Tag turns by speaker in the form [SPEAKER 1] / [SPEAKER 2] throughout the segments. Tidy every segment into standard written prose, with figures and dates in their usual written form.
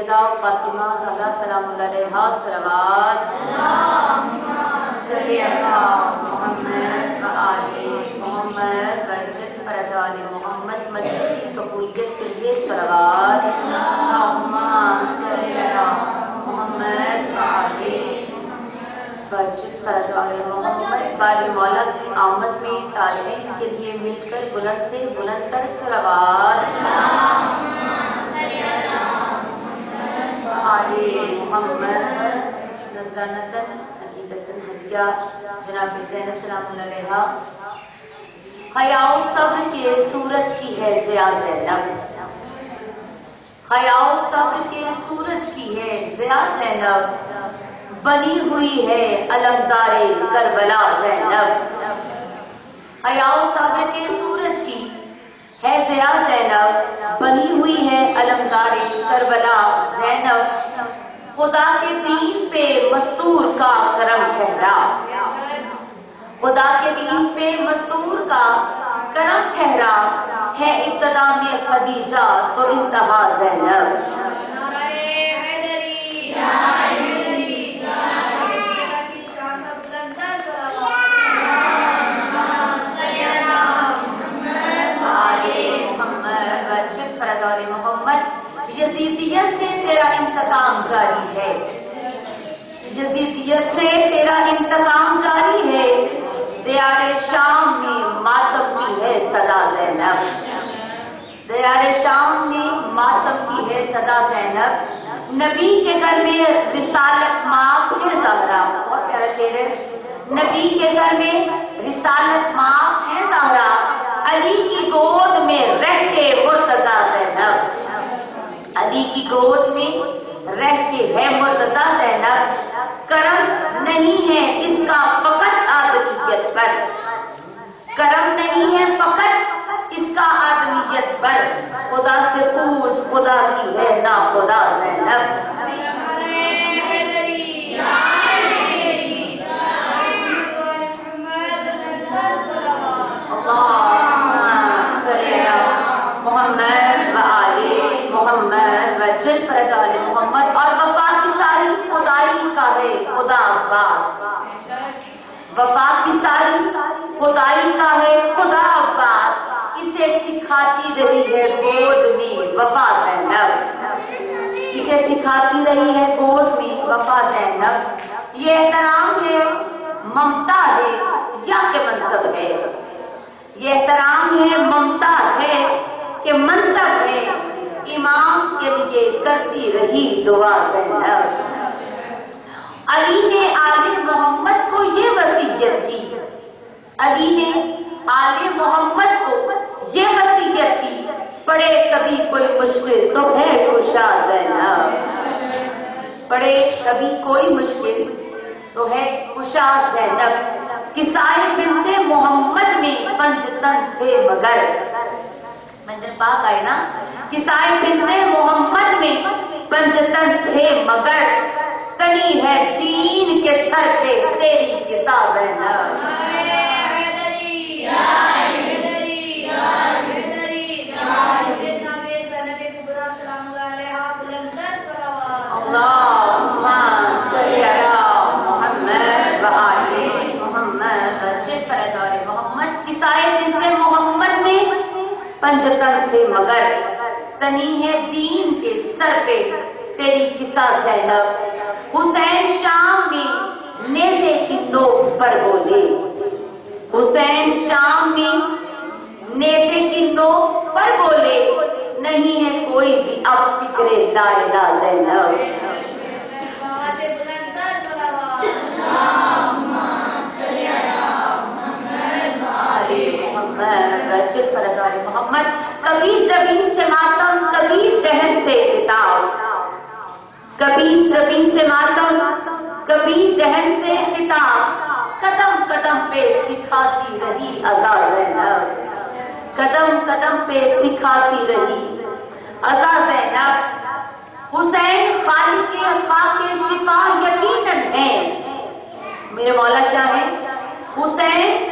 [SPEAKER 1] سیدہ فاطمہ زہرا سلام اللہ علیہا صلوات اللہم صلی علی محمد و آل محمد وجد فرج آل محمد مجلس قبولیت کے لیے صلوات اللہم صلی علی محمد و آل وجد فرج آل محمد بار مولا کی آمد میں تعظیم کے لیے مل کر بلند سے بلند تر صلوات اللہم صلی علی محمد و آل محمد نذرانتاً عقیدتاً ہدیہ جناب زینب سلام اللہ علیہا حیاء و صبر کے سورج کی ہے ضیاء زینب حیاء و صبر کے سورج کی ہے ضیاء زینب بنی ہوئی ہے علمدار کربلا زینب حیاء و صبر کے سورج کی ہے ضیاء زینب بنی ہوئی ہے علمدار کربلا زینب خدا کے دین پہ مستور کا کرم ٹھہرا خدا کے دین پہ مستور کا کرم ٹھہرا ہے ابتدا میں خدیجہ تو انتہا زینب یزیدیت سے تیرا انتقام جاری ہے یزیدیت سے تیرا انتقام جاری ہے دیار شام میں ماتم کی ہے صدا زینب دیار شام میں ماتم کی ہے صدا زینب نبی کے گھر میں رسالت ماں ہے زہرا بہت پیارا شعر ہے نبی کے گھر میں رسالت ماں ہے زہرا علی کی گود میں رہ کے مرتضیٰ زینب علی کی گود میں رہ کے ہے مرتضیٰ زینب کرم نہیں ہے اس کا فقط آدمیت پر کرم نہیں ہے فقط اس کا آدمیت پر خدا سے پوچھ خدا کی ہے نا خدا زینب فرج آل محمد اور وفا کی ساری خدائی کا ہے خدا عباس وفا کی ساری خدائی کا ہے خدا عباس اسے سکھاتی رہی ہے گود میں وفا زینب اسے سکھاتی رہی ہے گود میں وفا زینب یہ احترام ہے ممتا ہے یا کہ منصب ہے یہ احترام ہے ممتا ہے کہ منصب ہے امام کے لیے کرتی رہی دعا زینب علی نے آل محمد کو یہ وصیت کی علی نے آل محمد کو یہ وصیت کی پڑے کبھی کوئی مشکل تو ہے کشا زینب پڑے کبھی کوئی مشکل تو ہے کشا زینب کسائے بنت محمد میں پنجتن تھے مگر منظر پاک آئے نا کسائے بنت محمد میں پنجتن تھے مگر تنی ہے دین کے سر پہ تیری کسا زینب اللہم صلی علی محمد و آل محمد وجد فرج آل محمد کسائے بنت محمد میں پنجتن تھے مگر تنی ہے دین کے سر پہ تیری کسا زینب حسین شام میں نیزے کی نوک پر بولے حسین شام میں نیزے کی نوک پر بولے نہیں ہے کوئی بھی اب فکر لا الہ زینب محمد کبھی جبین سے ماتم کبھی دہن سے خطاب کبھی جبین سے ماتم کبھی دہن سے خطاب قدم قدم پہ سکھاتی رہی عزا زینب قدم قدم پہ سکھاتی رہی عزا زینب حسین خالق خاک شفا یقیناً ہے میرے مولا کیا ہے حسین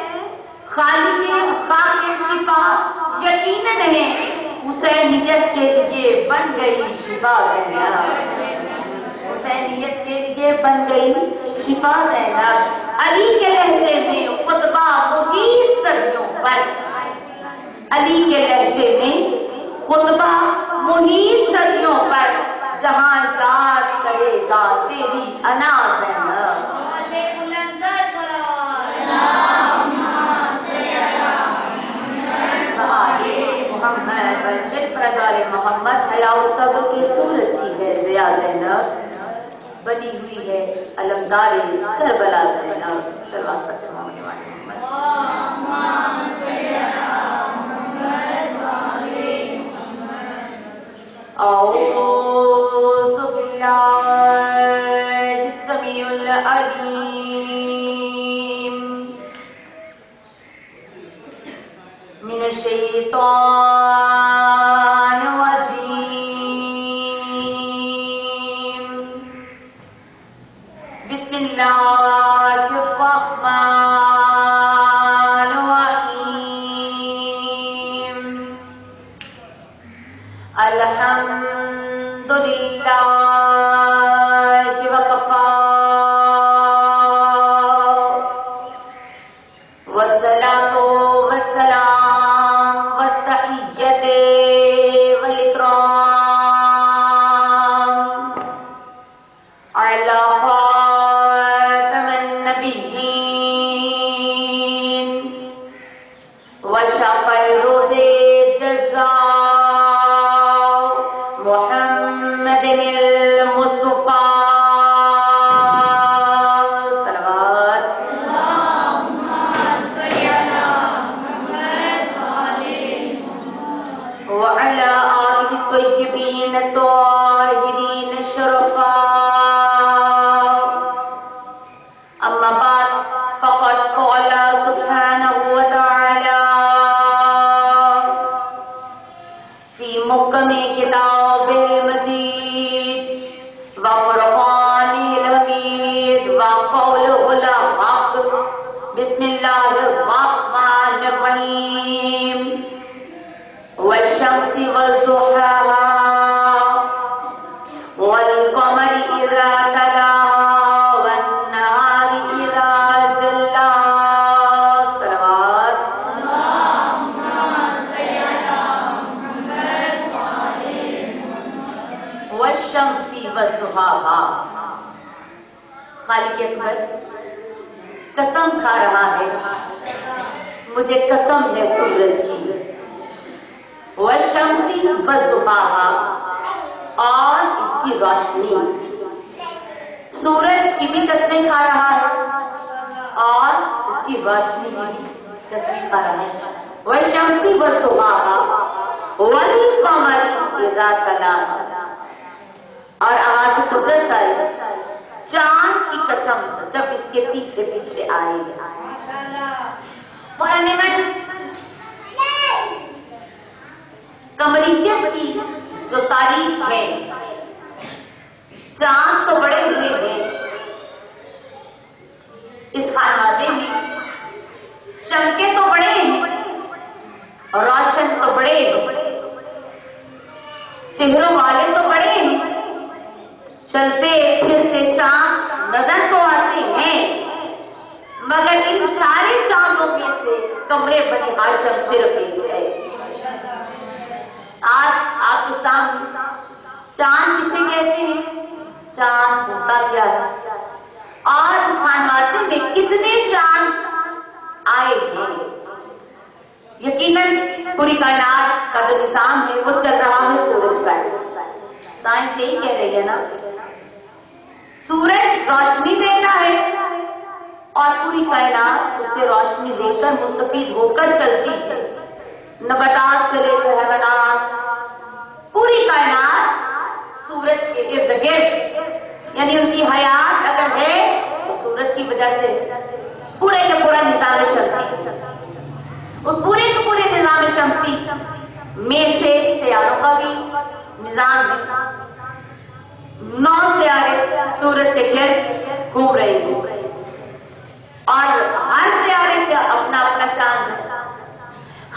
[SPEAKER 1] خالق خاک شفا یقیناً ہے حسینیت کے لیے بن گئی شفا زینب، حسینیت کے لیے بن گئی شفا زینب، علی کے لہجے میں خطبہ مغیر صدیوں پر، علی کے لہجے میں خطبہ مغیر صدیوں پر، جہاں یاد کرے گا تیری انا زینب، محمد بچت پردال محمد حیاء الصبر کے سورج کی ہے ضیا زینب، بنی ہوئی ہے علمدار کربلا زینب، صلوات پڑھتے ہونے والے محمد اعوذ باللہ السمیع العلیم من الشیطان بسم اللہ الرحمن الرحیم الحمد للہ وکفی والصلاۃ والسلام والتحیۃ والاکرام علی بسم اللہ الرحمن الرحیم والشمس والضحاها والقمر اذا تلاها والنهار اذا جلاها صلوات اللهم صل على محمد وعلى محمد والشمس والضحاها، خالق اکبر قسم کھا رہا ہے، مجھے قسم ہے سورج کی، والشمس والضحاها، اور اس کی روشنی، سورج کی بھی قسمیں کھا رہا ہے اور اس کی روشنی کی بھی قسمیں کھا رہا ہے، والشمس والضحاها والقمر اذا تلاها، اور آواز قدرت آئی چاند کی قسم جب اس کے پیچھے پیچھے آئے گا، قرآن میں قمریت کی جو تعریف ہے، چاند تو بڑے ہوئے ہیں اس خانوادے میں، چمکے تو بڑے ہیں اور روشن تو بڑے ہیں، چہروں والے تو بڑے ہیں، چلتے پھرتے چاند نظر تو آتے ہیں، مگر ان سارے چاندوں میں سے قمر بنی ہاشم صرف ایک ہے۔ آج آپ کے سامنے چاند کسے کہتے ہیں، چاند ہوتا کیا ہے، اور اس خانواتے میں کتنے چاند آئے ہیں۔ یقیناً پوری کائنات کا جو نظام ہے وہ چل رہا ہے سورج پر، سائنس یہی کہہ رہی ہے نا، سورج روشنی دیتا ہے اور پوری کائنات اس سے روشنی دے کر مستفید ہو کر چلتی ہے، نباتات سے لے کر حیوانات، پوری کائنات سورج کے ارد گرد، یعنی ان کی حیات اگر ہے تو سورج کی وجہ سے، پورے کا پورا نظام شمسی، اس پورے کے پورے نظام شمسی میں سے سیاروں کا بھی نظام ہے، 9 سیارے سورج کے گرد گھوم رہے ہیں اور ہر سیارے کا اپنا اپنا چاند ہے۔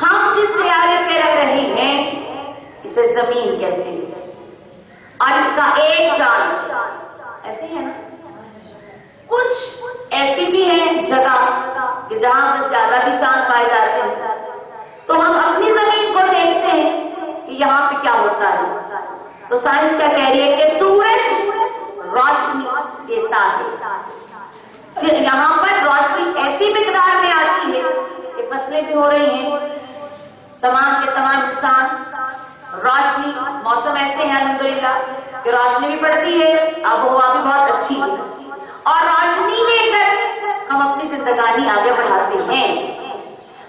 [SPEAKER 1] ہم جس سیارے پہ رہ رہے ہیں زمین کہتے ہیں، اور اس کا ایک چاند ایسے ہے نا. کچھ ایسی بھی ہیں جگہ کہ جہاں پر زیادہ بھی چاند پائے جاتے ہیں، تو ہم اپنی زمین کو دیکھتے ہیں کہ یہاں پہ کیا ہوتا ہے. تو سائنس کیا کہہ رہی ہے کہ سورج روشنی دیتا ہے. یہاں پر روشنی ایسی مقدار میں آتی ہے کہ فصلیں بھی ہو رہی ہیں، تمام کے تمام انسان. روشنی، موسم ایسے ہیں الحمدللہ کہ روشنی بھی پڑتی ہے، آب و ہوا بھی بہت اچھی ہے، اور روشنی لے کر ہم اپنی زندگانی آگے بڑھاتے ہیں.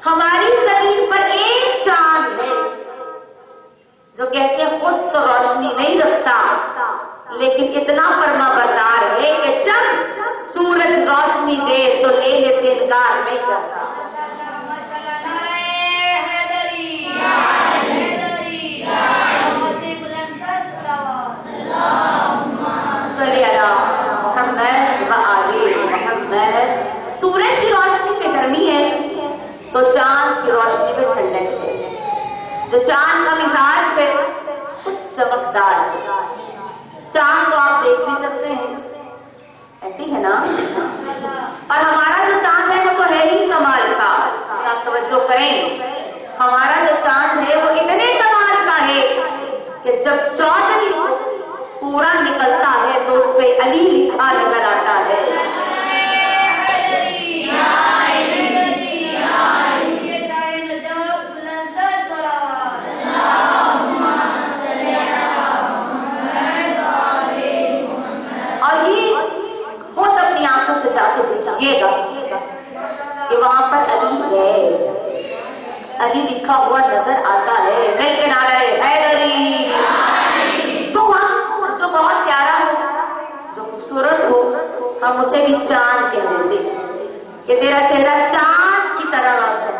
[SPEAKER 1] ہماری زمین پر ایک چاند ہے جو کہتے ہیں خود تو روشنی نہیں رکھتا، لیکن اتنا فرما بردار ہے کہ جب سورج روشنی دے تو لینے سے انکار نہیں کرتا. سورج کی روشنی میں گرمی ہے تو چاند کی روشنی میں ٹھنڈک ہے. جو چاند کا مزاج ہے چمکدار ہے. چاند تو آپ دیکھ بھی سکتے ہیں، ایسی ہے نا. اور ہمارا جو چاند ہے وہ تو ہے ہی کمال کا. آپ توجہ کریں، ہمارا جو چاند ہے وہ اتنے کمال کا ہے کہ جب چودھری پورا نکلتا ہے تو اس پہ علی لکھا نظر آتا ہے. اور یہ خود اپنی آنکھوں سے جا کے دیکھیے گا کہ وہاں پر علی ہے، علی لکھا ہوا نظر آتا ہے. لیکن آ رہے حیدری تو ہم جو بہت پیارا ہو، جو خوبصورت ہو، ہم اسے بھی چاند کہہ دیتے کہ تیرا چہرہ چاند کی طرح روشن.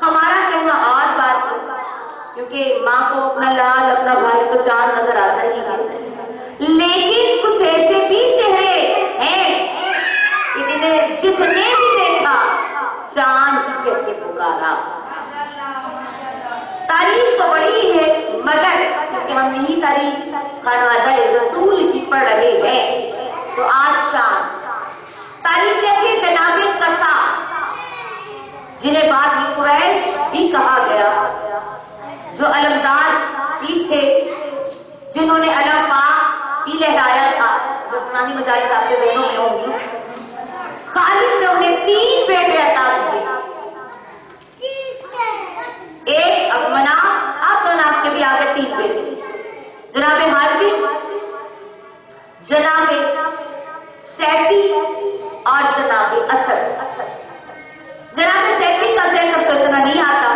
[SPEAKER 1] ہمارا کہنا اور بات ہے، کیونکہ ماں کو اپنا لال اپنا بھائی تو چاند نظر آتا ہی ہے، لیکن کچھ ایسے بھی چہرے ہیں کہ جس نے بھی دیکھا چاند کہہ کے پکارا. تاریخ تو بڑی ہے، مگر کیونکہ ہم یہی تاریخ خانوادہ رسول کی پڑھ رہے ہیں تو آج شام تاریخ کہتے جناب قصا، جنہیں بعد میں قریش بھی کہا گیا، جو علمدار بھی تھے، جنہوں نے علم پاک بھی لہرایا تھا، جو پرانی مجالس آپ کے ذہنوں میں ہوں گی. خالد نے انہیں 3 بیٹے عطا کیے. ایک مناف، اب مناف کے بھی آگے 3 بیٹے، جناب ہاشم، جناب سیفی اور جناب اسد. جناب سیفی کا ذکر تو اتنا نہیں آتا،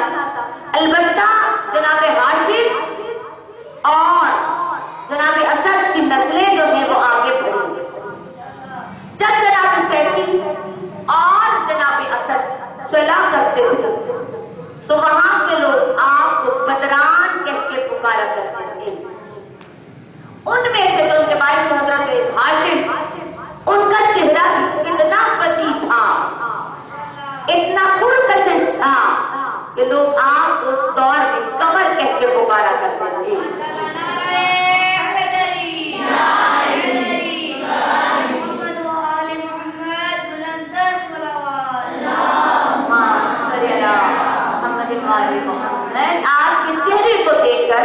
[SPEAKER 1] البتہ جناب ہاشم اور جناب اسد کی نسلیں جو ہیں وہ آگے بڑھی. جب جناب سیفی اور جناب اسد چلا کرتے تھے تو وہاں کے لوگ آپ کو بدران کہہ کے پکارا کرتے تھے. ان میں سے جو ان کے بھائی حضرت ہاشم، ان کا چہرہ اتنا وسیع تھا، اتنا پرکشش تھا کہ لوگ آپ کو اس دور میں قمر کہہ کے پکارا کرتے تھے. آپ کے چہرے کو دیکھ کر،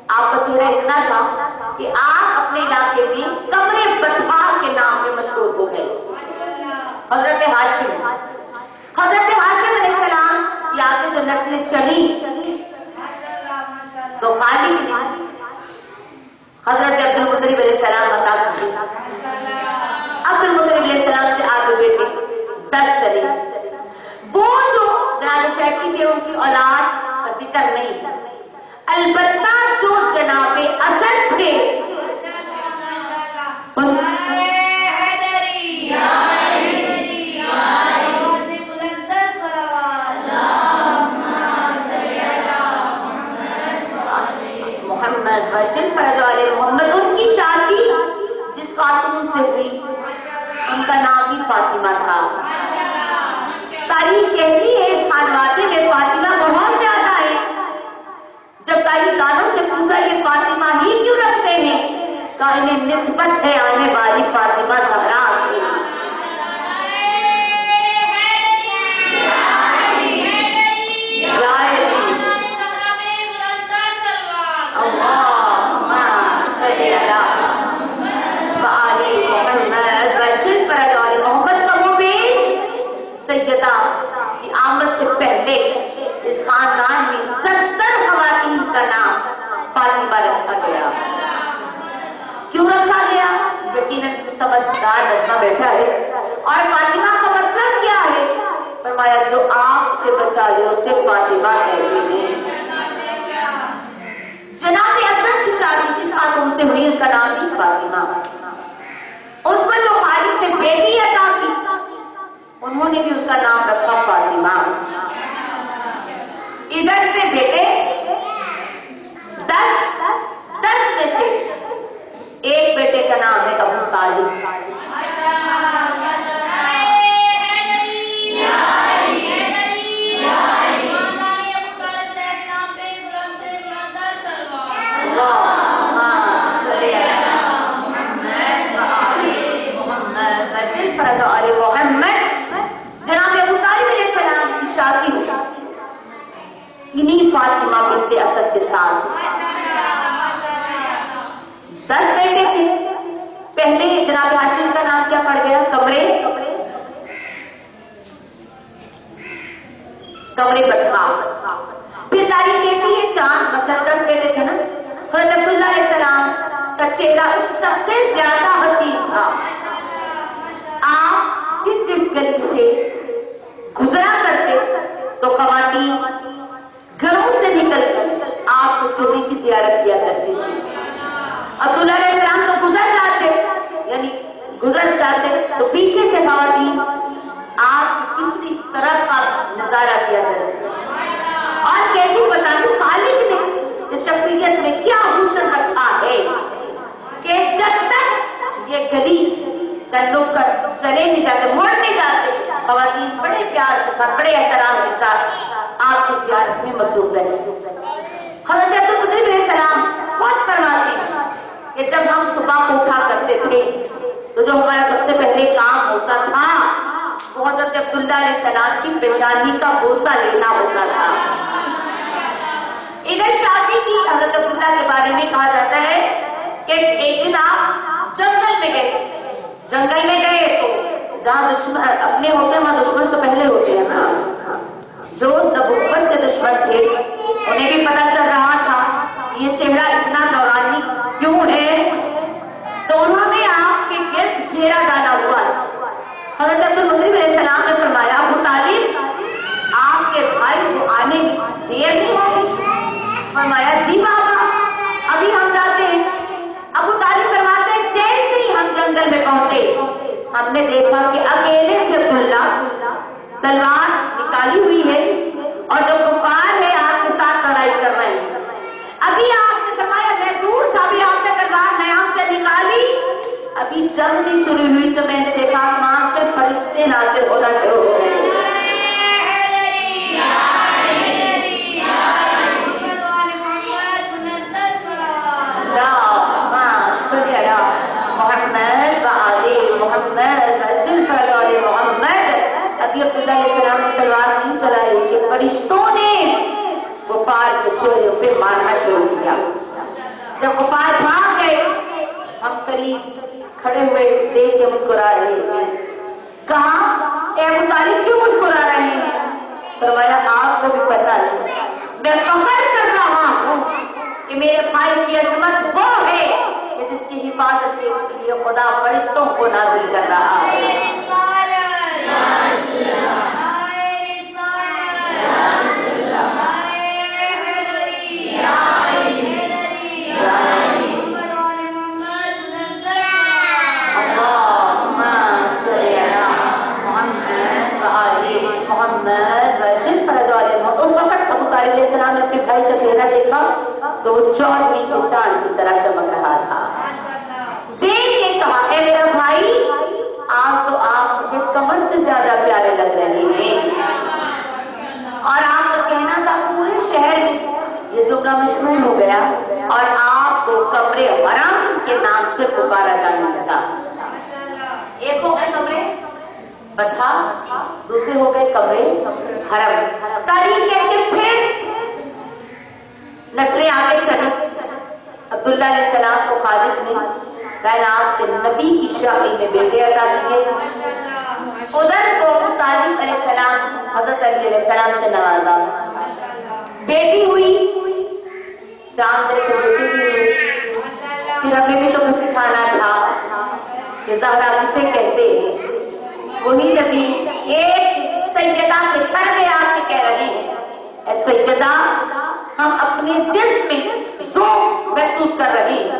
[SPEAKER 1] آپ کا چہرہ اتنا تھا کہ آپ اپنے علاقے میں قمر بطحاء کے نام میں مشہور ہو گئے. حضرت ہاشم علیہ السلام کی آگے جو نسلیں چلی تو خالد نے حضرت عبد المطلب علیہ السلام عطا کیے. عبد المطلب علیہ السلام سے آگے بیٹے 10 چلے. وہ جو جناب سیفی تھے ان کی اولاد کا ذکر نہیں، البتہ جو جناب اسد تھے محمد وجل فرج والے محمد، ان کی شادی جس خاتون سے ہوئی ان کا نام بھی فاطمہ تھا. تاریخ کہتی ہے اس خانوادے میں فاطمہ بہت زیادہ ہے. جب تاریخ کا انہیں نسبت ہے آنے والی فاطمہ زہرا کی. سیدہ کی آمد سے پہلے اس خاندان میں 70 خواتین کا نام فاطمہ رکھا گیا. کیوں رکھا گیا؟ یقیناً سمجھدار نظمہ بیٹھا ہے. اور فاطمہ کا مطلب کیا ہے؟ فرمایا جو آگ سے بچا لے اسے فاطمہ کہتے ہیں. جناب اسد کی شادی کس خاتون سے ہوئی؟ ان کا نام تھی فاطمہ. ان کو جو خالق نے بیٹی عطا کی انہوں نے بھی ان کا نام رکھا فاطمہ. ادھر سے بیٹے 10 میں سے ایک بیٹے کا نام ہے ابو طالب. انہیں فاطمہ بنت اسد کے ساتھ 10 بیٹے تھے. پہلے جناب ہاشم کا نام کیا پڑ گیا؟ کمرے بٹھا. پھر تاریخ کہتی ہے چاند بچہ 10 بیٹے تھے نا. حضرت عبداللہ علیہ السلام کا چہرہ سب سے زیادہ حسین تھا. آپ جس گلی سے گزرا کرتے تو خواتین گھروں سے نکل کر آپ کو چہرے کی زیارت کیا کرتی تھی. عبداللہ علیہ السلام تو گزر جاتے تو پیچھے سے خواتین آپ کی پچھلی طرف کا نظارہ کیا کرتے اور کہتی پتا نہیں خالق نے اس شخصیت میں کیا حسن رکھا ہے کہ جب تک یہ گلی کا نکر چلے نہیں جاتے، مڑ نہیں جاتے، خواتین بڑے پیار کے ساتھ بڑے احترام کے ساتھ آپ کی زیارت میں مصروف رہے. حضرت عبدالمطلب علیہ السلام خود فرماتے ہیں کہ جب ہم صبح کو اٹھا کرتے تھے تو جو ہمارا سب سے پہلے کام ہوتا تھا وہ حضرت عبداللہ علیہ السلام کی پیشانی کا بوسہ لینا ہوتا تھا. ادھر شادی کی حضرت عبداللہ کے بارے میں کہا جاتا ہے کہ ایک دن آپ جنگل میں گئے تو جہاں دشمن اپنے ہوتے ہیں وہاں دشمن تو پہلے ہوتے ہیں نا. جو نبوت کے دشمن تھے انہیں بھی پتہ چل رہا تھا یہ چہرہ اتنا نورانی کیوں ہے، تو انہوں نے آپ کے گرد گھیرا ڈالا ہوا ہے. حضرت عبدالمطلب علیہ السلام نے فرمایا ابو طالب آپ کے بھائی کو آنے میں دیر نہیں ہوگی؟ فرمایا جی بابا ابھی ہم جاتے ہیں. ابو طالب فرماتے ہیں جیسے ہی ہم جنگل میں پہنچے ہم نے دیکھا کہ اکیلے سے عبداللہ تلوار نکالی ہوئی ہے اور جو کفار ہے آپ کے ساتھ لڑائی کر رہے ہیں. ابھی آپ نے فرمایا میں دور تھا، ابھی آپ نے تلوار نیام سے نکالی، ابھی جنگ نہیں شروع ہوئی تو میں نے دیکھا آسمان سے فرشتے نازل ہونا شروع ہو گئے. ابھی عبداللہ علیہ السلام نے تلوار نہیں چلائی کہ فرشتوں نے کفار کے چہرے پہ مارنا شروع کیا. جب کفار بھاگ گئے ہم قریب کھڑے ہوئے دیکھ کے مسکرا رہے ہیں. کہا اے ابو طالب کیوں مسکرا رہے ہیں؟ فرمایا آپ کو بھی پتا ہے میں فخر کر رہا ہوں کہ میرے بھائی کی عظمت وہ ہے کہ جس کی حفاظت کے لیے خدا فرشتوں کو نازل کر رہا ہے. اس وقت ابو طالب علیہ السلام نے اپنے بھائی کا چہرہ دیکھا تو وہ چودھویں کے چاند کی طرح چمک رہا تھا. دیکھ کے کہا اے میرا بھائی آج تو آپ مجھے کمر سے زیادہ پیارے لگ رہے ہیں. اور آپ کا کہنا تھا پورے شہر میں یہ جملہ مشہور ہو گیا اور آپ کو قمر حرم کے نام دوسرے ہو گئے کمرے حرم. تاریخ کہتے پھر نسلیں آگے چلی. عبداللہ علیہ السلام کو خالق نے کائنات کے نبی کی شاہی میں بیٹے عطا کیے. ادھر کو ابو طالب علیہ السلام حضرت علی علیہ السلام سے نوازا. بیٹی ہوئی, چاند جیسے بیٹی بھی ہوئی. پھر ہمیں بھی تو کچھ سکھانا تھا کہ زہرا کسے کہتے ہیں. وہی نبی ایک سیدہ کے گھر میں آ کے کہہ رہے ہیں اے سیدہ ہم اپنے جسم میں ذوق محسوس کر رہے ہیں.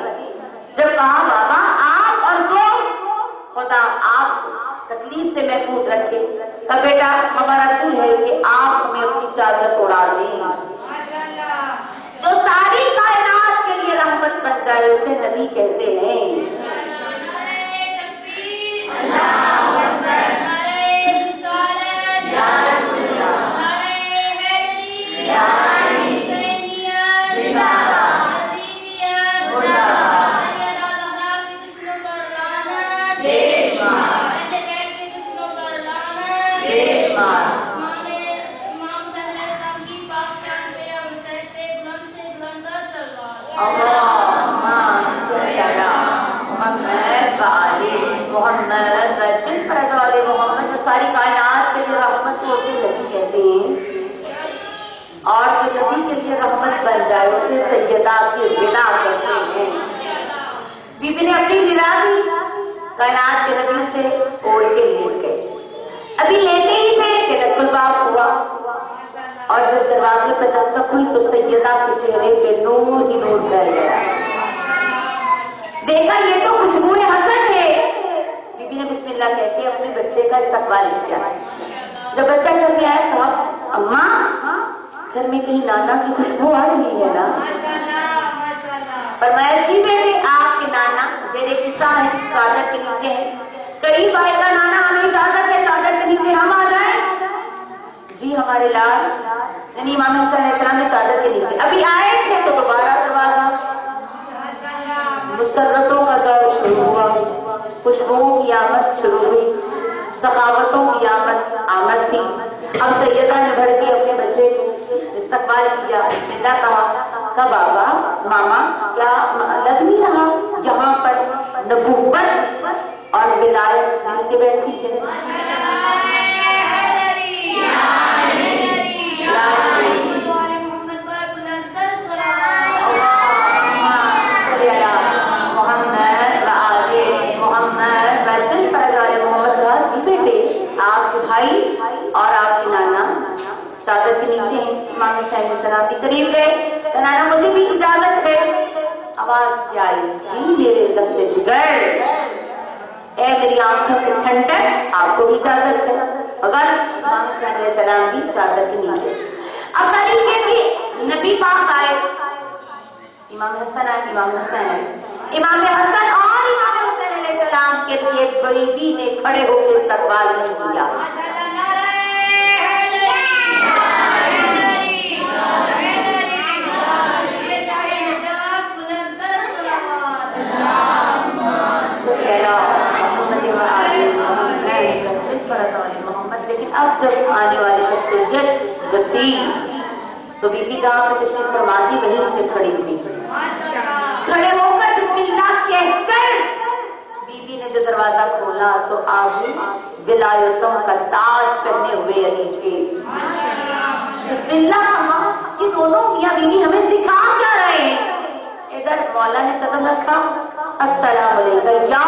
[SPEAKER 1] جب کہا بابا آپ اور ذوق, خدا آپ تکلیف سے محفوظ رکھے. کہا بیٹا ہمارا دل ہے کہ آپ ہمیں اپنی چادر اڑا دیں. جو ساری کائنات کے لیے رحمت بن جائے اسے نبی کہتے ہیں. محمد جو ساری کائنات کے لیے رحمت کو اسے نبی کہتے ہیں, اور جو نبی کے لیے رحمت بن جائے اسے سیدہ کی غنا کہتے ہیں. بی بی نے اپنی غنا دی, کائنات کے نبی سے اوڑھ کے لیٹ گئے. ابھی لیتے ہی تھے کہ نقل الباب ہوا, اور جب دروازے پہ دستک ہوئی تو سیدہ کے چہرے پہ نور ہی نور پھیل گیا. دیکھا یہ تو خوشبو حسن ہے. بی بی نے بسم اللہ کہہ کے اپنے بچے کا استقبال کیا. جب بچہ گھر میں آیا کہا اماں گھر میں کہیں نانا کی خوشبو آ رہی ہے نا. فرمایا جی بیٹے آپ کے نانا زیر قصہ ہے, چادر کے نیچے ہے. قریب آئے گا نانا ہمیں اجازت ہے چادر کے نیچے ہم آ جائیں. جی ہمارے لال یعنی امام حسن علیہ السلام نے چادر کے نیچے ابھی آئے تھے تو دوبارہ دروازہ. مسرتوں کا دور شروع ہوا, خوشبوؤں کی آمد شروع ہوئی, سخاوتوں کی آمد تھی. اب سیدہ نے بڑھ کے اپنے بچے کو استقبال کیا, بسم اللہ کہا. بابا ماما کیا لگ نہیں رہا یہاں پر نبوت اور ولایت مل کے بیٹھی ہے. آپ کے بھائی اور آپ کے نانا چادر کے نیچے ہیں. امام حسین علیہ السلام بھی قریب گئے. نانا مجھے بھی اجازت ہے. آواز کیا آئی, جی میرے لبے جگر, اے میری آنکھوں کے ٹھنڈک آپ کو بھی اجازت ہے. اگر امام حسین علیہ السلام بھی چادر کے نیچے. اب طریقے کی نبی پاک آئے, امام حسن آئے, امام حسین آئے. امام حسن اور امام حسین علیہ السلام کے لیے بڑی بی نے کھڑے ہو کے استقبال نہیں کیا. لیکن اب جب آنے والی شخصیت جو تھی تو بی بی جہاں پر تشریف فرما دی وہیں سے کھڑی ہوئی. کھڑے ہو کر بسم اللہ کہہ کر بی بی نے جو دروازہ کھولا تو آگے ولایتوں کا تاج پہنے ہوئے علی تھے. بسم اللہ کہا. یہ دونوں میاں بیوی ہمیں سکھا کیا رہے ہیں. ادھر مولا نے قدم رکھا, السلام علیکم یا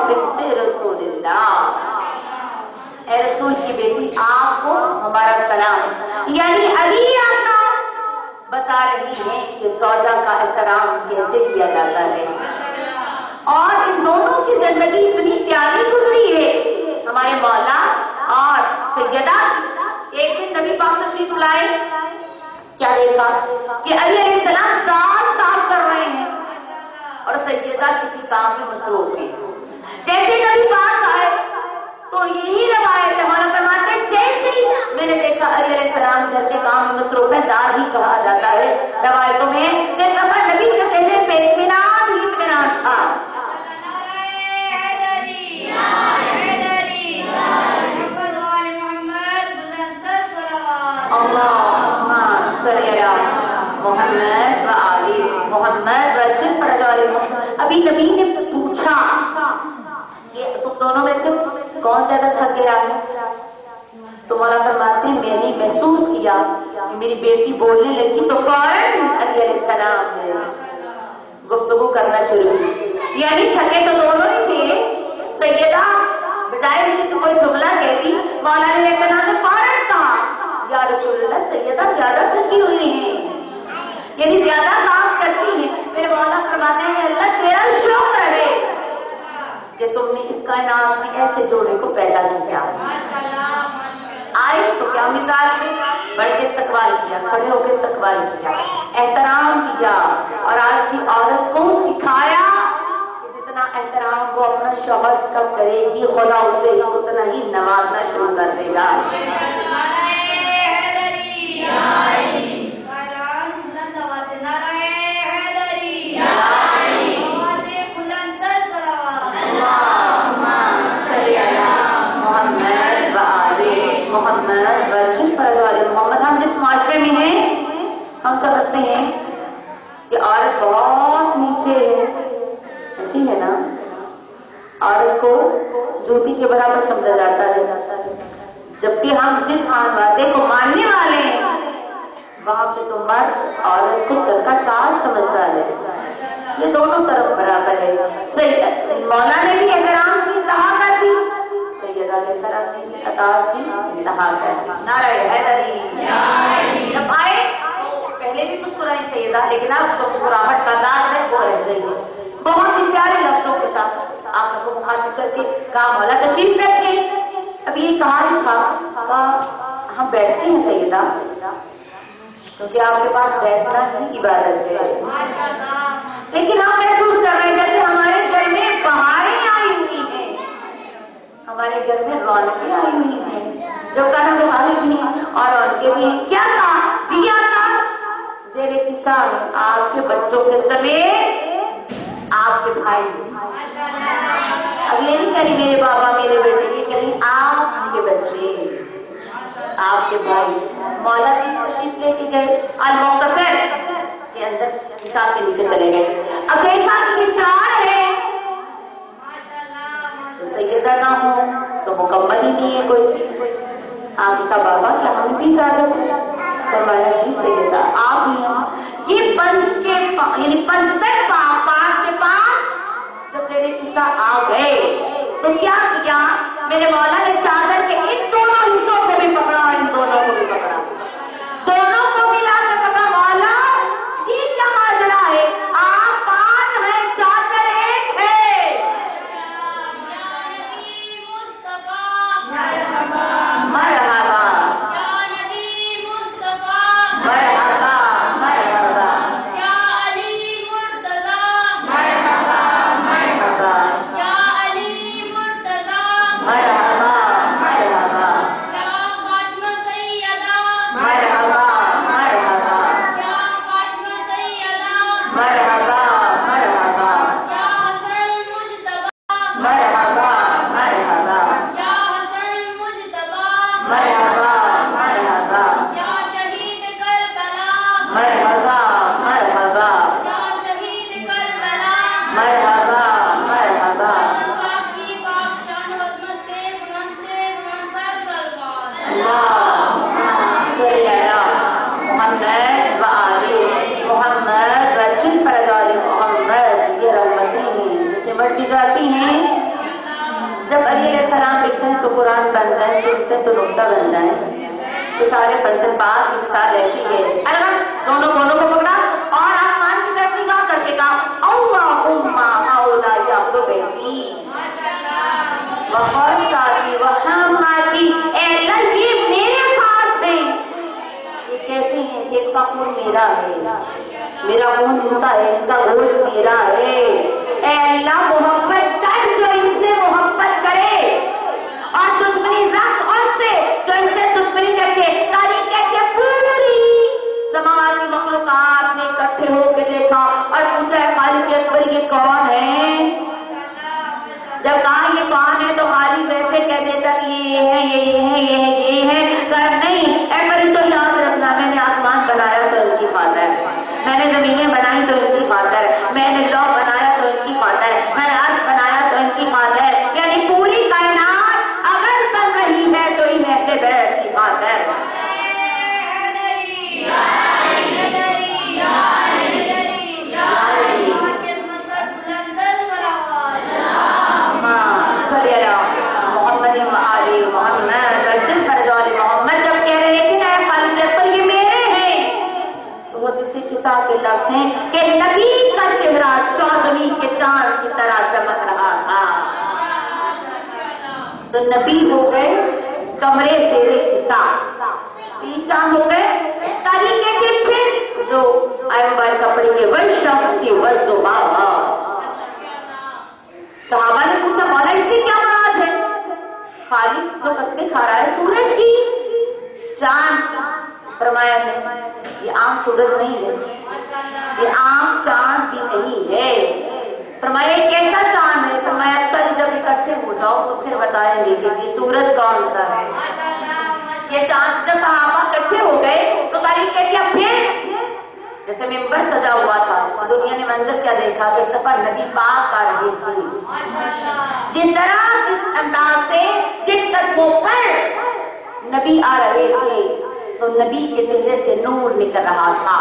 [SPEAKER 1] بنت رسول اللہ, اے رسول کی بیٹی آپ کو ہمارا سلام. یعنی علی آقا بتا رہی ہیں کہ زوجہ کا احترام کیسے کیا جاتا ہے. اور ان دونوں کی زندگی اتنی پیاری گزری ہے. ہمارے مولا اور سیدہ ایک دن نبی پاک تشریف لائے, کیا دیکھا کہ علی علیہ السلام دال صاف کر رہے ہیں اور سیدہ کسی کام میں مصروف ہے. جیسے نبی پاک آئے تو یہی روایت ہے, مولا فرماتے ہیں جیسے ہی میں نے دیکھا علی علیہ السلام گھر کے کام میں مصروف ہے, دال ہی کہا جاتا ہے روایتوں میں کہ نبی کے چہرے پہ اطمینان ہی اطمینان تھا. محمد و آلہ محمد وجل فرج علی محمد. ابھی نبی نے پوچھا کہ تم دونوں میں سے کون زیادہ تھک گیا ہے؟ تو مولا فرماتے ہیں میں نے محسوس کیا کہ میری بیٹی بولنے لگی تو فوراً علی علیہ السلام نے گفتگو کرنا شروع کی. یعنی تھکے تو دونوں ہی تھے. سیدہ بجائے اس کی کوئی جملہ کہتی، مولا علیہ السلام نے فوراً کہا یا رسول اللہ سیدہ زیادہ تھکی ہوئی ہیں، یعنی زیادہ کام کرتی ہیں. میرے مولا فرماتے ہیں اللہ تیرا شکر ہے کہ تم نے اس کائنات میں ایسے جوڑے کو پیدا نہیں کیا. آئے تو کیا مثال ہے، بڑھ کے استقبال کیا، کھڑے ہو کے استقبال کیا، احترام کیا، اور آج کی عورت کو سکھایا کہ جتنا احترام وہ اپنا شوہر کا کرے گی خدا اسے اتنا ہی نوازنا شروع کر دے گا. محمد ورشن فرج علی محمد. ہم جس معاشرے میں ہیں ہم سمجھتے ہیں کہ عورت بہت نیچے ہے، ایسی ہے نا. عورت کو جوتی کے برابر سمجھا جاتا ہے، جبکہ ہم جس وعدے کو ماننے والے ہیں وہاں پہ تو مرد عورت کو سر کا تاج سمجھتا ہے. یہ دونوں طرف برابر ہے. مولا نے بھی احترام کی انتہا کر دی، سیدہ علیہ السلام نے بھی اطاعت کی انتہا کر دی. نعرہ حیدری. جب آئے تو پہلے بھی مسکرائی سیدہ، لیکن اب جو مسکراہٹ کا انداز ہے وہ رہ گئی ہے. بہت ہی پیارے لفظوں کے ساتھ آپ کو مخاطب کر کے کہا مولا تشریف رکھیں. اب یہ کہا ہی تھا ہم بیٹھتے ہیں سیدہ کیونکہ آپ کے پاس بیٹھنا ہی عبادت ہے، لیکن ہم محسوس کر رہے ہیں جیسے ہمارے گھر میں بہاریں آئی ہوئی ہیں، ہمارے گھر میں رونقیں آئی ہوئی ہیں، جو کہنا بہاریں بھی ہیں اور رونقیں بھی ہیں. کیا کہا؟ جی آتا زیر کسان آپ کے بچوں کے سمیت آپ کے بھائی. اب یہ نہیں کہیں میرے بابا میرے بیٹے، یہ کہیں آپ کے بچے آپ کے بھائی. مولا جی تشریف لے کے گئے المختصر کے اندر حساب کے نیچے چلے گئے. اب دیکھا کہ یہ چار ہے تو سیدہ نہ ہو تو مکمل ہی نہیں ہے کوئی. آپ کا بابا کیا ہمیں بھی اجازت ہے؟ فرمایا جی سیدہ آپ ہی ہیں. یہ پنچ کے یعنی پنچ تک پانچ کے پانچ جب میرے قصہ آ گئے تو کیا کیا میرے مولا نے چادر کے ان دونوں حصوں کو بھی پکڑا اور ان دونوں کو بھی پکڑا، دونوں کو ملا کے پکڑا. مولا یہ کیا ماجرا ہے؟ آپ پان ہیں چادر ایک ہے. مرحبا جاتی ہیں. جب علی علیہ السلام لکھتے ہیں تو قرآن بن جائے، سنتے ہیں تو نقطہ بن جائے. تو سارے بندن پاک کی مثال ایسی ہے. الگ دونوں کو پکڑا اور آسمان کی طرف نگاہ کر کے کہا اللہم ہؤلاء یعبدو بیتی وخاصاتی وحاماتی. اے اللہ یہ میرے پاس ہیں. یہ کیسے ہیں؟ ان کا خون میرا ہے، میرا خون ان کا ہے، ان کا گوشت میرا ہے. اے اللہ محبت کر جو ان سے محبت کرے اور دشمنی رکھ ان سے جو ان سے دشمنی رکھے. تاریخ کہتے ہیں پوری سماوات کی مخلوقات نے اکٹھے ہو کے دیکھا اور پوچھا ہے خالق اکبر یہ کون ہے؟ جب کہا یہ کون ہے تو خالق ویسے کہہ دیتا کہ یہ ہے یہ ہے یہ ہے یہ ہے. کہا نہیں اے بری تو یاد رکھنا میں نے آسمان بنایا تو ان کی خاطر ہے. تو نبی ہو گئے کمرے زیر حساب، 3 چاند ہو گئے۔ تاریخ کے پھر جو آئے موبائل کپڑے کے والشمس والضحیٰ، صحابہ نے پوچھا مولا اس سے کیا مراد ہے؟ خالق جو قسمیں کھا رہا ہے سورج کی، چاند، فرمایا ہے یہ عام سورج نہیں ہے، یہ عام چاند بھی نہیں ہے۔ فرمایا کیسا چاند ہے؟ فرمایا کل جب اکٹھے ہو جاؤ تو پھر بتائیں گے کہ یہ سورج کون سا ہے۔ یہ چاند جب صحابہ اکٹھے ہو گئے تو تاریخ کہتی ہے پھر جیسے ممبر سجا ہوا تھا تو دنیا نے منظر کیا دیکھا کہ ایک دفعہ نبی پاک آ رہے تھے، جس طرح جس انداز سے جن قدموں پر نبی آ رہے تھے تو نبی کے چہرے سے نور نکل رہا تھا۔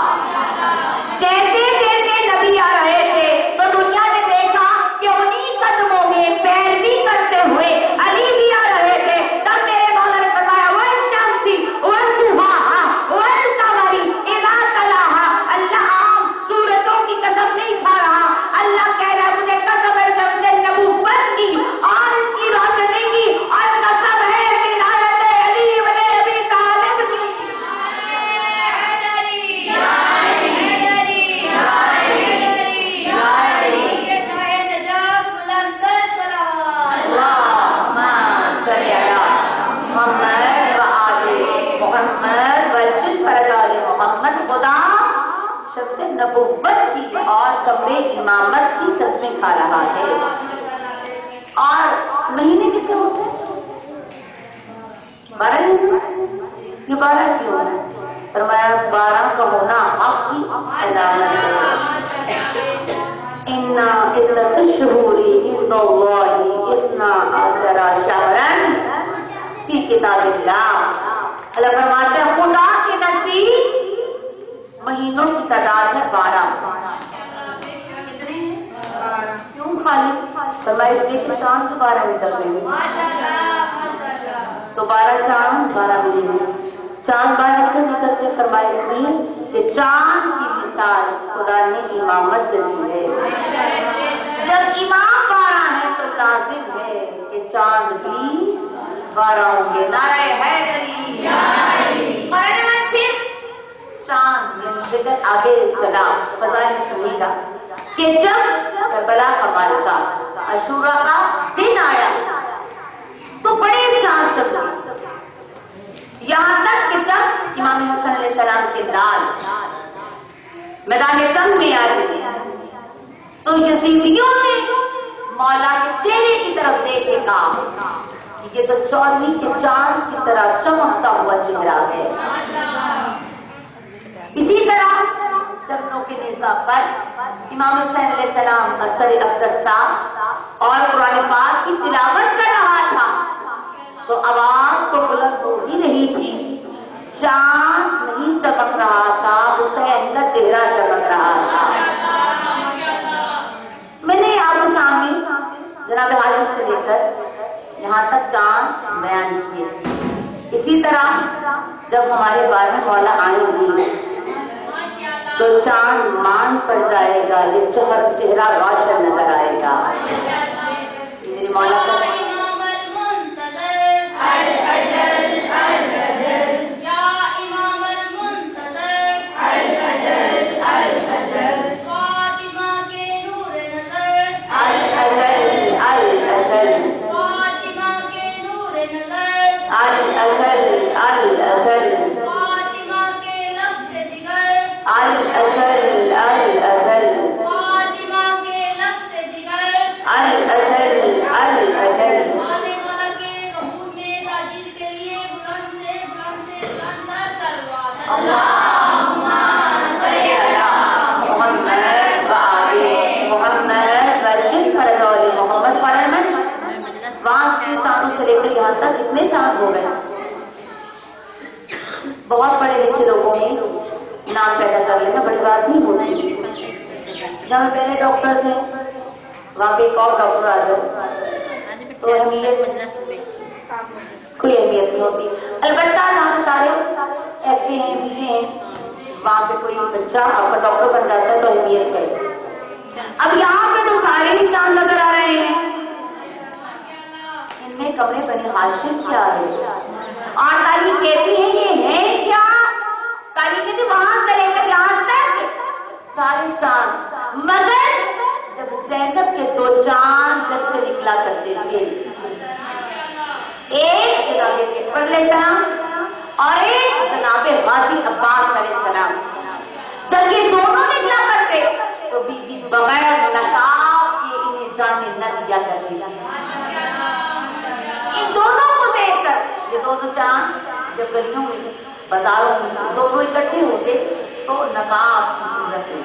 [SPEAKER 1] جیسے جیسے نبی آ رہے تھے تو دنیا نے دیکھا کہ انہی قدموں میں پیروی کرتے ہوئے علی بھی آ رہے تھے۔ تب میرے مولا نے فرمایا والشمس والضحیٰ والقمر اذا تلاہا، اللہ عام سورجوں کی قسم نہیں کھا رہا، اللہ کہہ رہا ہے مجھے قسم ہے شمس نبوت کی اور اس کی روشنی کی، اور قسم ہے ولایت علی بن ابی طالب کی۔ خدا شمس نبوت کی اور کمرے امامت کی قسمیں کھا رہا ہے۔ اور مہینے کتنے ہوتے ہیں؟ 12 یہ 12 کیوں ہے؟ فرمایا 12 کا ہونا حق کی علامت ہے۔ اِنَّ عِدَّةَ الشُّهُورِ عِندَ اللَّهِ 12 شَهْرًا فِي كِتَابِ اللَّهِ۔ اللہ فرماتے ہیں خدا کے نزدیک مہینوں کی تعداد ہے 12۔ کتنے ہیں؟ کیوں خالی؟ فرمایا اس لیے کہ چاند 12 میں دفنے ہیں تو 12 چاند 12 مہینے۔ چاند 12 کیوں نکلتے؟ فرمایا اس لیے کہ چاند کی مثال خدا نے امامت سے دی ہے۔ جب امام 12 ہے تو لازم ہے کہ چاند بھی 12 ہوں گے۔ نعرہ حیدری۔ پھر چاند یہ ذکر آگے چلا، فضائل میں سنیے گا کہ جب کربلا کا مارکہ عاشورہ کا دن آیا تو بڑے چاند چمکے، یہاں تک کہ جب امام حسن علیہ السلام کے لال میدان جنگ میں آئے تو یزیدیوں نے مولا کے چہرے کی طرف دیکھے کہا یہ جو چودھویں کے چاند کی طرح چمکتا ہوا چہرہ ہے۔ اسی طرح شبنوں کے نیزہ پر امام حسین علیہ السلام کا سر اقدس تھا اور قرآن پاک کی تلاوت کر رہا تھا تو آواز تو بلند ہو ہی رہی تھی، چاند نہیں چمک رہا تھا، حسین کا چہرہ چمک رہا تھا۔ میں نے آپ کے سامنے جناب ہاشم سے لے کر یہاں تک چاند بیان کیے۔ اسی طرح جب ہمارے بارے میں مولا آئیں گی تو چاند مان پڑ جائے گا، یہ چہرہ روشن نظر آئے گا۔ میری مولا کا سے لے کر یہاں تک اتنے چاند ہو گئے، بہت پڑھے لکھے لوگوں نے نام پیدا کر لینا بڑی بات نہیں ہوتی۔ جہاں پہلے ڈاکٹرز ہیں وہاں پہ ایک اور ڈاکٹر آ جائے تو کوئی اہمیت نہیں ہوتی۔ البتہ یہاں سارے ایف اے ہیں، بی اے ہیں، وہاں پہ کوئی بچہ آپ کا ڈاکٹر بن جاتا ہے تو اہمیت ہے۔ اب یہاں پہ تو سارے ہی چاند نظر آ رہے ہیں، میں کمرے بنی ہاشم کیا ہے؟ اور تاریخ کہتی ہے یہ ہے کیا؟ تاریخ کہتی وہاں سے لے کر یہاں تک سارے چاند، مگر جب زینب کے 2 چاند گھر سے نکلا کرتے تھے، ایک جناب جعفر علیہ السلام اور ایک جناب غازی عباس علیہ السلام، جب یہ دونوں نکلا کرتے تو بی بی بغیر نقاب کے انہیں جانے نہ دیا کرتی تھی۔ ان دونوں کو دیکھ کر یہ دونوں چاند جب گلیوں میں بازاروں میں دونوں اکٹھے ہوتے تو نقاب کی صورت میں،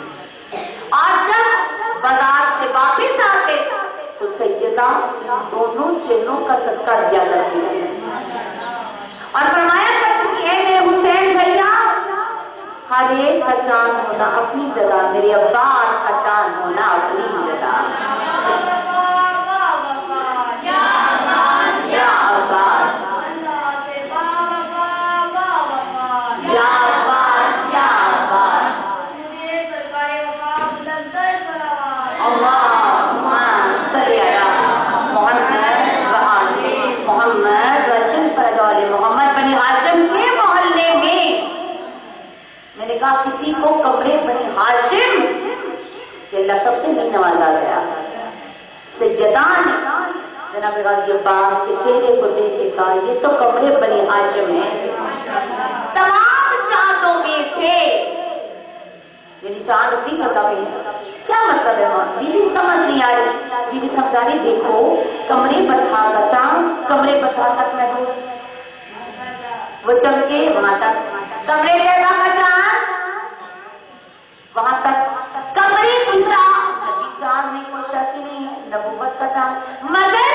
[SPEAKER 1] اور جب بازار سے واپس آتے تو سیدہ دونوں چہروں کا صدقہ دیا کرتی تھی اور فرمایا کرتی تھی اے میرے حسین بھیا، ہر ایک کا چاند ہونا اپنی جگہ، میرے عباس کا چاند ہونا اپنی جگہ۔ کسی کو کمرے بنی ہاشم کے لقب سے نہیں نوازا گیا۔ سیدان جناب غازی عباس کے چہرے کو دیکھ کے کہا یہ تو کمرے بنی ہاشم ہے۔ تمام چاندوں میں سے، یعنی چاند اپنی جگہ پہ ہے، کیا مطلب ہے؟ ماں بیوی سمجھ نہیں آ رہی، بیوی سمجھا رہی دیکھو کمرے بتھا کا چاند کمرے بتھا تک محدود، وہ چمکے وہاں تک، کمرے طیبہ کا چاند وہاں تک، کمرے نساء نبی چاند میں کوئی شک نہیں ہے، نبوت کا چاند، مگر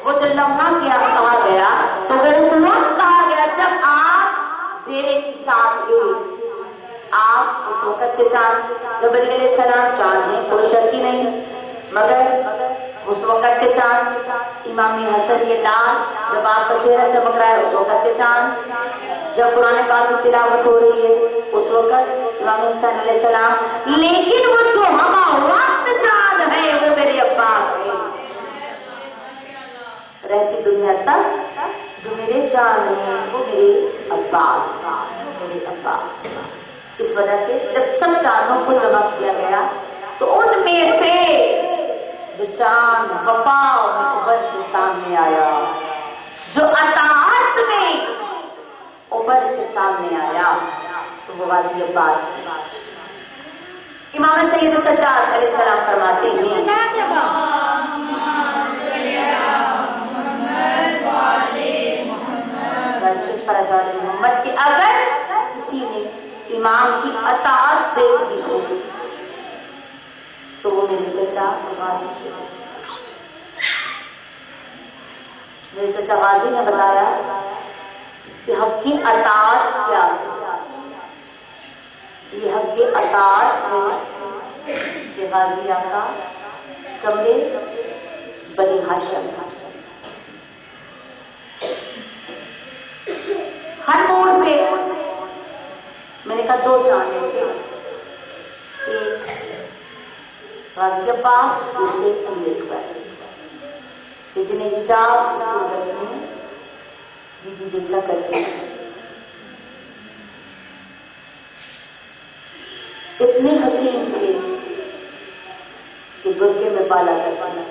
[SPEAKER 1] وہ جو لمحہ کیا کہا گیا تو وہ اس وقت کہا گیا جب آپ زیر ساتھ تھے، آپ اس وقت کے چاند، جب علیہ السلام چاند میں کوئی شک ہی نہیں، مگر اس وقت کے چاند، امام حسن یہ لال جب آپ کا چہرہ چمک رہا ہے اس وقت کے چاند، جب قرآن پاک کی تلاوت ہو رہی ہے اس وقت امام حسین علیہ السلام، لیکن وہ جو ہمہ وقت چاند ہے وہ میرے عباس ہے، رہتی دنیا تک جو میرے چاند ہیں وہ میرے عباس، میرے عباس۔ اس وجہ سے جب سب چاندوں کو جمع کیا گیا تو ان میں سے جو چاند وفا میں ابھر کے سامنے آیا، جو اطاعت میں ابھر کے سامنے آیا تو وہ غازی عباس۔ امام سید سجاد علیہ السلام فرماتے ہیں محمد کہ اگر کسی نے امام کی اطاعت دیکھ لی ہو تو وہ میرے چچا غازی سے، میرے چچا غازی نے بتایا کہ حق کی اطاعت کیا ہے، یہ حق کی اطاعت ہے کہ غازی آقا کمرے بنی ہاشم تھا، ہر موڑ پہ میں نے کہا 2 چاند میں سے ایک غازی عباس، دوسرے امیر پر جنہیں حجاب کی صورت میں بیوی دیکھا کرتے ہیں، اتنے حسین تھے کہ برقعے میں بالا کروانا،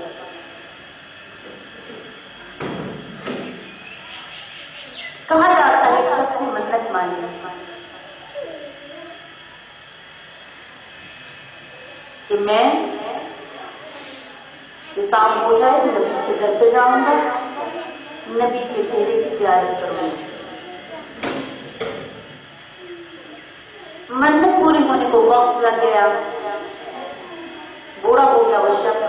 [SPEAKER 1] کہا جاتا ہے شخص نے منت مانی کہ میں یہ کام ہو جائے نبی کے گھر پہ جاؤں گا، نبی کے چہرے کی زیارت کروں گا۔ منت پوری ہونے کو وقت لگ گیا، بوڑھا ہو گیا وہ شخص،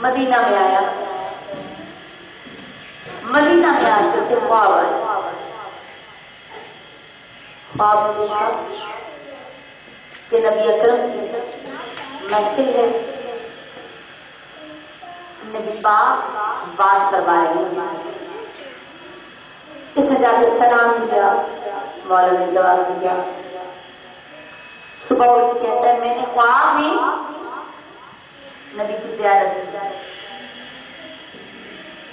[SPEAKER 1] مدینہ میں آیا، مدینہ میں آ کے اسے خواب آیا، خواب میں دیکھا کہ نبی اکرم کی محفل ہے، نبی پاک بات کروا رہے ہیں، اس نے جا کے سلام دیا، مولا نے جواب دیا، صبح اٹھ کے کہتا ہے میں نے خواب میں نبی کی زیارت کی،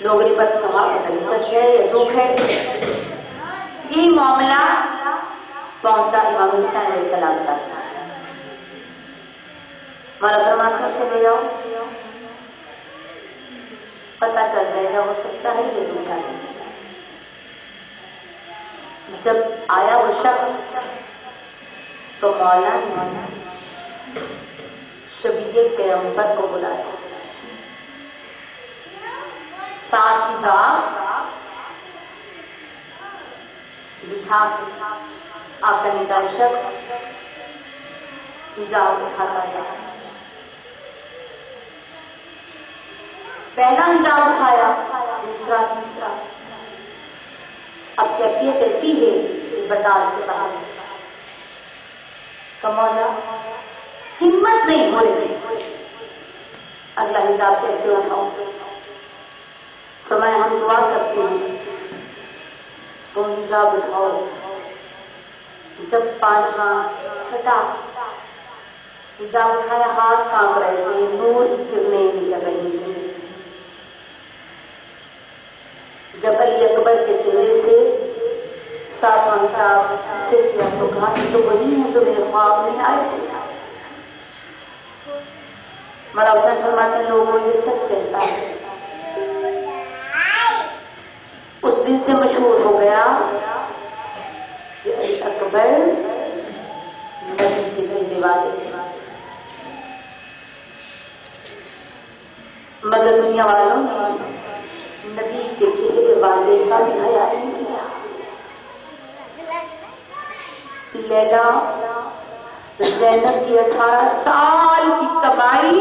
[SPEAKER 1] لوگوں نے پتہ کہا پتہ نہیں سچ ہے یا جھوٹ ہے. یہ معاملہ پہنچا امام حسین علیہ السلام تک. مولا فرماتے ہیں اسے لے جاؤ, پتہ چل جائے گا وہ سچا ہے یا جھوٹا ہے. جب آیا وہ شخص تو مولا نے شبیہ پیغمبر کو بلایا, ساتھ حجاب بٹھا آقا نے کا شخص حجاب اٹھاتا تھا. پہلا حجاب اٹھایا, دوسرا, تیسرا. اب کیفیت ایسی ہے کہ برداشت سے باہر ہے. مولا ہمت نہیں ہو رہی, اگلا حجاب کیسے اٹھاؤں. فرمایا ہم دعا کرتے ہیں تم حجاب اٹھاؤ. جب پانچواں چھٹا حجاب اٹھایا, ہاتھ کانپ رہے تھے, نور کی کرنیں نکل رہی تھی. جب علی اکبر کے چہرے سے ساتواں حجاب چیک کیا تو کہا کہ تو وہی ہے جو میرے خواب میں آئے تھے. مولا حسین فرماتے لوگوں یہ سچ کہتا ہے. اس دن سے مشہور ہو گیا کہ علی اکبر نبی کے چہرے والے تھے. مگر دنیا والوں نے نبی کے چہرے والے کا بھی حیا نہیں کیا. لیلا زینب کی 18 سال کی کمائی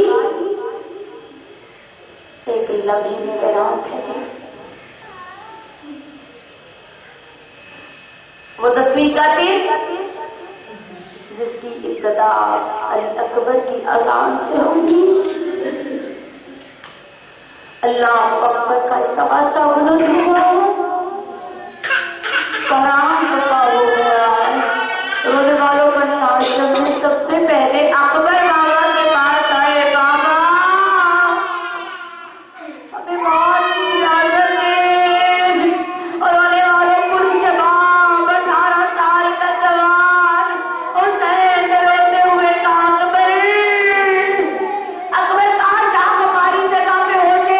[SPEAKER 1] ایک لمحے میں ویران پھینکے. وہ 10ویں کا دن جس کی ابتدا علی اکبر کی اذان سے ہوگی. اللہ اکبر کا استغاثہ بلند ہوا, قرآن پڑھا ہو گیا. رونے والوں کا نام میں سب سے پہلے اکبر بابا کے پاس آئے. بابا ہمیں موت کی اجازت دے. اور رونے والوں کو جواب 18 سال کا جوان حسین روتے ہوئے کہا اکبر کہاں جا ہماری جگہ پہ ہوتے,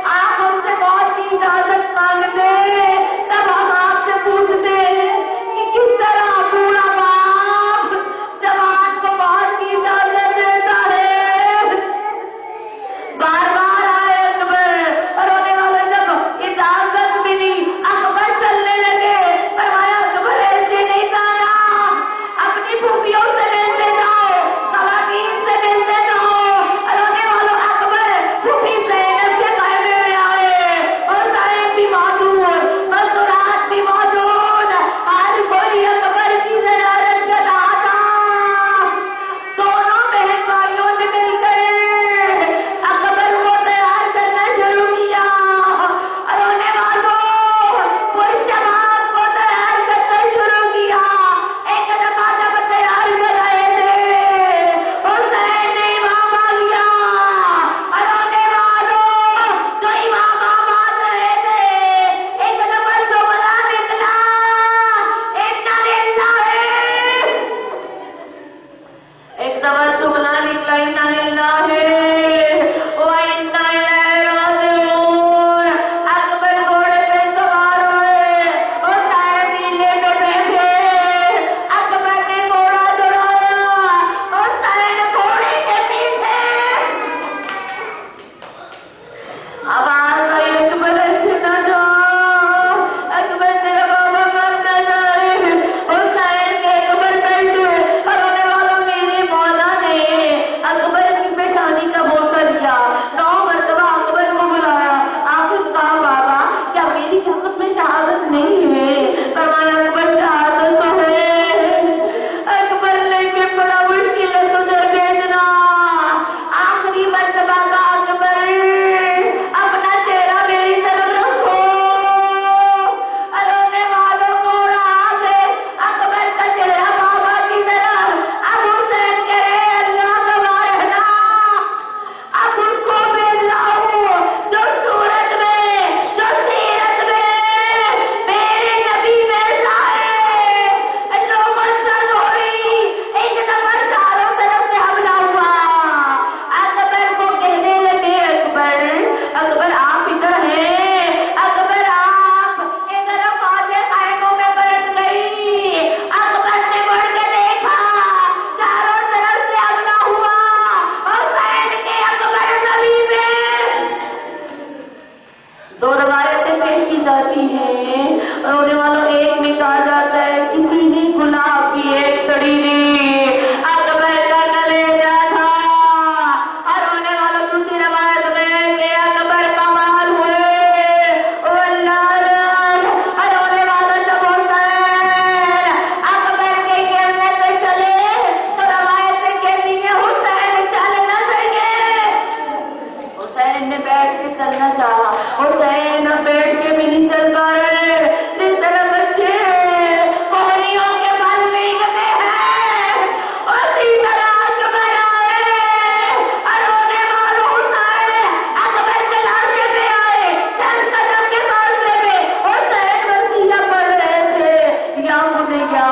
[SPEAKER 1] آپ ہم سے موت کی اجازت مانگتے
[SPEAKER 2] دو روایتیں پیش کی جاتی ہیں، رونے والوں ایک میں کہا جاتا ہے کسی نے گلاب کی ایک چھڑی لی، اکبر کا کلیجہ تھا، اور رونے والوں دوسری روایت میں کہ اکبر کمال ہوئے، اور رونے والوں جب حسین اکبر کے گرنے پہ چلے تو روایتیں کہتی ہیں حسین چل نہ سکے، حسین نے بیٹھ کے چلنا چاہا، حسین بیٹھ کے بھی نہیں چل پا رہے، جس طرح بچے کوہنیوں کے بل بھیگتے ہیں اسی طرح اکبر آئے، اور رونے والوں حسین اکبر کے لاشے پہ آئے، چند قدم کے فاصلے پہ حسین وصیہ پڑھ رہے تھے، یا مجھے کیا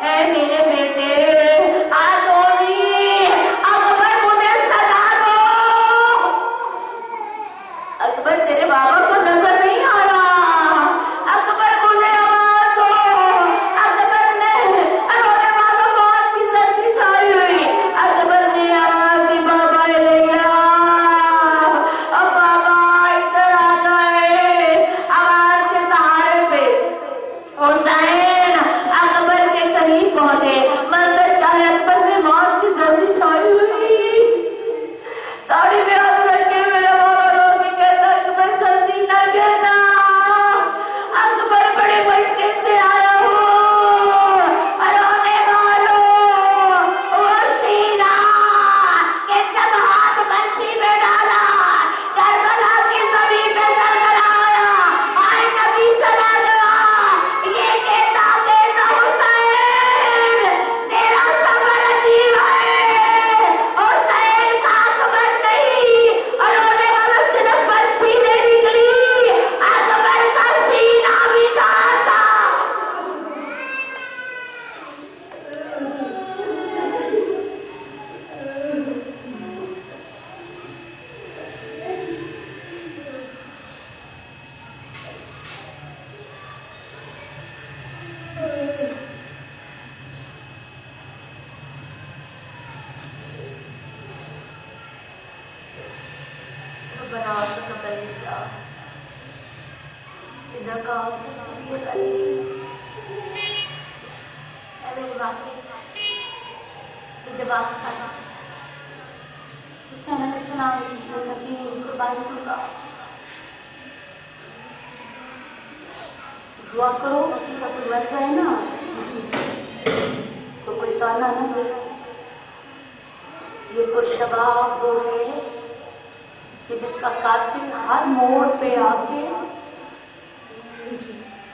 [SPEAKER 2] اے میرے بیٹے آدونی اکبر مجھے سزا دو، اکبر تیرے بابا کو نظر نہیں آ رہا، اکبر مجھے آواز دو، اکبر نے رونے والوں موت کی سردی چھائی ہوئی، اکبر نے آواز دی بابا لے گیا، اب بابا ادھر آ گئے، آواز کے سہارے پہ حسین اکبر کے قریب پہنچے، مگر چاہے اکبر میں موت کی سردی چھائی ہوئی، ساڑی میں ہاتھ رکھ کے میرا بابا رو کے کہتا اکبر جلدی نہ کہنا، اکبر بڑے مشکل سے آیا ہوں، رونے والوں وہ سینہ کہ جب ہاتھ بنچی میں ڈالا کربلا کی زمین پہ سرگرایا، آئے نبی چلا گیا، یہ کہتا بیٹا حسین تیرا صبر عجیب ہے، حسین کا اکبر نہیں، اور رونے والا صرف بنچی نہیں نکلی، اکبر کا سینہ بھی کھاتا،
[SPEAKER 1] ربنا تقبل منا انك انت السميع العليم، اے میرے مالک مجھے واسطہ دے، حسین علیہ السلام کی نصیب قربانی کا دعا کرو، اسی کا کوئی مر جائے نا تو کوئی تانا نہ دے، یہ کوئی شباب وہ ہے کہ جس کا قاتل ہر موڑ پہ آ کے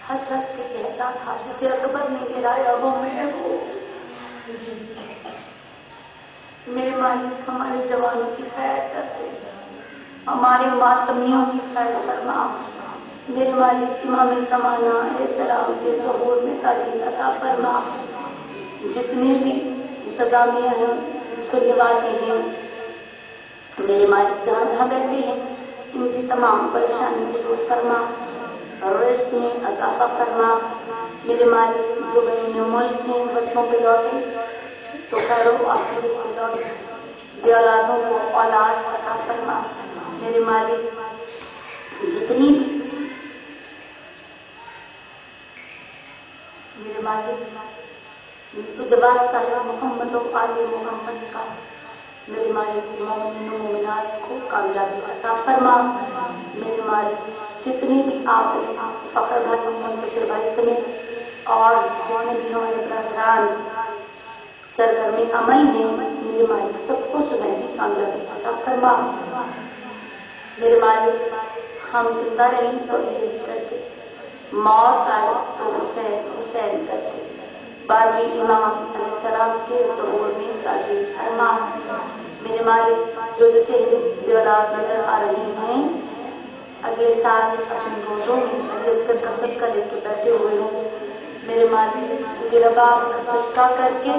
[SPEAKER 1] ہنس ہنس کے کہتا تھا جسے اکبر نے گرایا وہ میں ہوں، میرے مالک ہمارے جوانوں کی خیر کرتے، ہمارے ماتمیوں کی خیر فرما، میرے مالک امام زمانہ علیہ السلام کے ظہور میں تعلیم عطا فرما، جتنے بھی انتظامیہ ہیں سننے والے ہیں میرے مالک جہاں جہاں بیٹھے ہیں ان کی تمام پریشانی سے دور فرما، رزق میں اضافہ فرما، میرے مالک جو بہنیں ملک ہیں بچوں پہ لوٹے تو خیر و عافیت سے لوٹے، بے اولادوں کو اولاد عطا فرما، میرے مالک جتنی بھی میرے مالک تجھے واسطہ ہے محمد و آل محمد کا، میرے مالک مومنین و مومنات کو کامیابی عطا فرما، میرے مالک جتنے بھی آپ نے فخر بھائی منتصر بھائی سمیت اور جتنے بھی ہمارے برادران سرگرم عمل ہیں میرے مالک سب کو سنہری کامیابی عطا فرما، میرے مالک ہم زندہ رہیں تو یہی کرتے، موت آئے تو حسین حسین کرتے، بارہویں امام علیہ السلام کے ظہور میں تعظیم فرما، میرے مالک جو چہرے بے اولاد نظر آ رہے ہیں اگلے سال اپنے گودوں میں علی اصغر کا صدقہ لے کے بیٹھے ہوئے ہوں، میرے مالک تیرا باپ کا صدقہ کر کے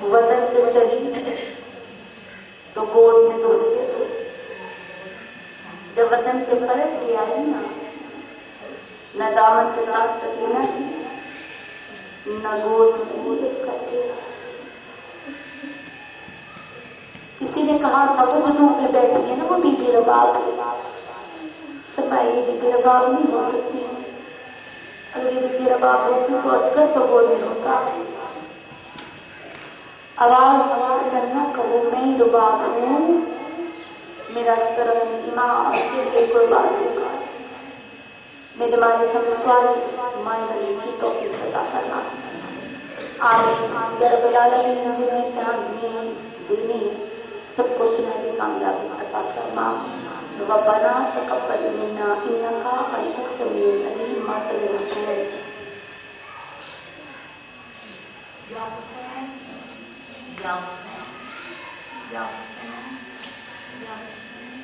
[SPEAKER 1] وطن سے چلی تو گود میں دو کے سو، جب وطن پہ پلٹ کے آئی نہ دامن کے ساتھ سکینہ تھی نہ گود میں اس کر کے، کسی نے کہا تھا وہ بدو پہ بیٹھی ہے نا وہ بی بی رباب
[SPEAKER 2] باپ نہیں ہو سکتی. اگر یہ بھی تیرا باپ ہوتی تو اصغر تو وہ نہیں ہوتا. آواز کرنا کہو میں ہی رباب ہوں، میرا اصغر امام کس کے قربان ہوگا. میرے مالک ہمیں سوال مائنڈ کی توفیق عطا فرما. آمین یا رب العالمین. جنہیں امتحان دینی سب کو سنہری کامیابی عطا فرما. ربنا تقبل منا انک انت السمیع العلیم. ماتل حسین یا حسین یا حسین یا حسین یا حسین.